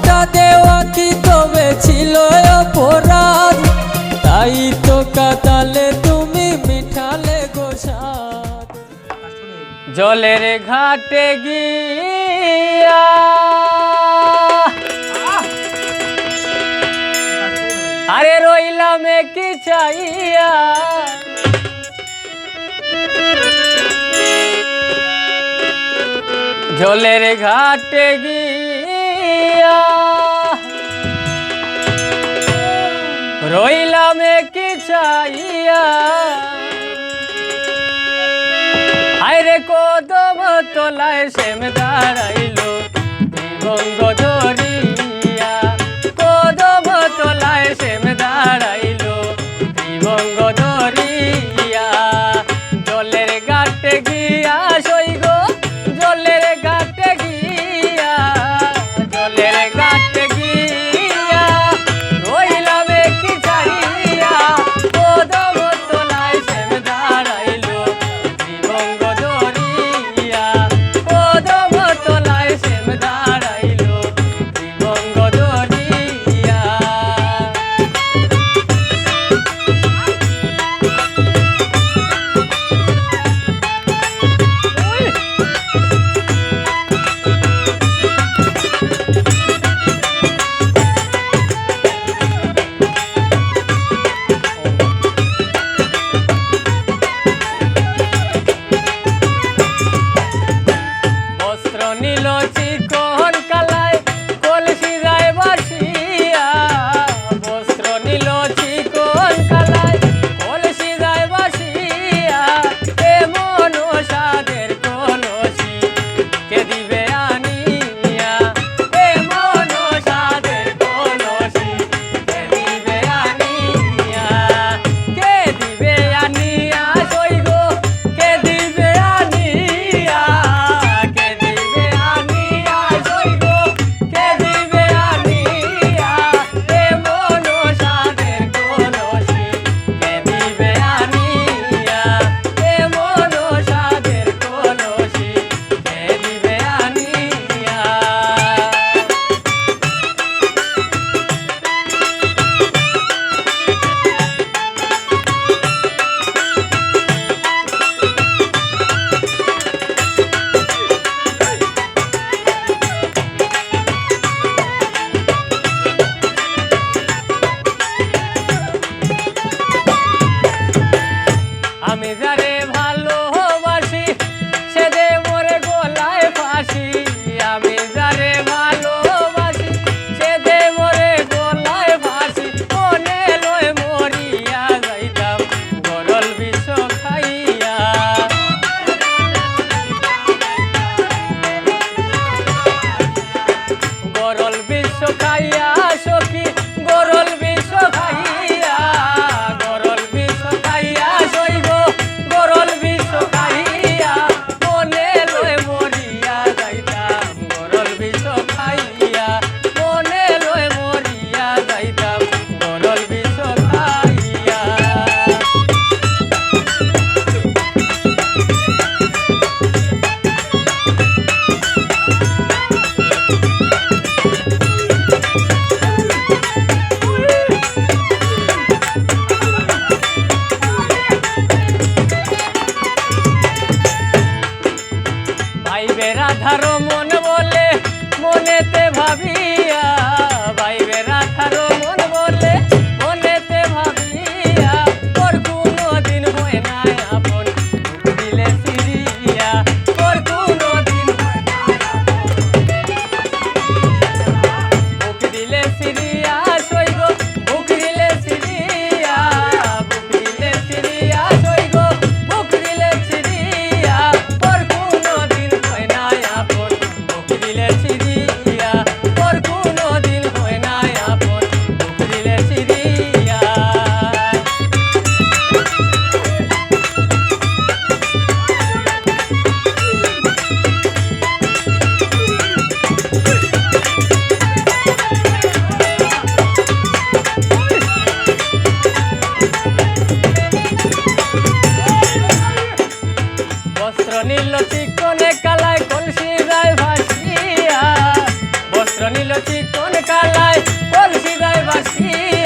ভালোবাসা দেওয়া কি তবে ছিল অপরাধ? তাই তো কাতালে তুমি মিঠালে গোসাদ। জলের ঘাটে গিয়া আরে রইলাম কি চাইয়া, জলের ঘাটে গিয়া রইলাম কি চাইয়া। আরে কদম তলায় শ্যাম দাঁড়াইলো গঙ্গ ধরিয়া, কদম তলায় শ্যাম দাঁড়াইলো গঙ্গ ধরিয়া। জলের ঘাটে গিয়া সইগ, জলের ঘাটে গিয়া, জলের ঘাটে গিয়া রইলাম কি চাইয়া। কদম তলায় শ্যাম দাঁড়াইলো গঙ্গ ধরিয়া, কদম তলায় শ্যাম দাঁড়াইলো গঙ্গ ধরিয়া। বস্ত্র নীল চিকন কালায় কলসি যায় বাসিয়া, বস্ত্র নীল চিকন কালায় কলসি যায় বাসিয়া। এমন সাদের কলসি কে দিবে আনিয়া, এমন সাদের কলসি কে দিবে আনিয়া। কে দিবে আনিয়া সইগ, কে দিবে আনিয়া, কে দিবে আনিয়া সইগ, কে দিবে আনিয়া। এমন সাদের কলসি কে দিবে আনিয়া, এমন সাদের কলসি কে দিবে আনিয়া। আমি যারে ভালোবাসি সে দে মোরে গলায় ফাঁসি, আমি যারে ভালোবাসি সে দে মোরে গলায় ফাঁসি। মনে লয় মরিয়া যাইতাম গরল বিষ খাইয়া, গরল বিষ খাইয়া সখী, গরল বিষ খাইয়া, গরল বিষ খাইয়া সইব, গরল বিষ খাইয়া। মনে লয় মরিয়া যাইতাম গরল বিষ খাইয়া, মনে লয় মরিয়া যাইতাম গরল বিষ খাইয়া। ভাইবে রাধার মন বলে মনেতে ভাবিয়া, ভাইবে রাধার মন বলে মনেতে ভাবিয়া। তোর কোনো দিন হয় না আপন বুক দিলে সিরিয়া, তোর কোনো দিন হয় না বুক দিলে সিরিয়া সইগ, বুক দিলে সিরিয়া, বুক দিলে সিরিয়া সইগ, বুক দিলে সিরিয়া। তোর কোনো দিন হয় না আপন বুক দিলে সিরিয়া, তোর কোনো দিন হয় না আপন বুক দিলে সিরিয়া। বস্ত্র নীল চিকনে কালায় কলসি যায় ভাসিয়া, বস্ত্র নীল চিকনে কালায় কলসি দেয় বাসি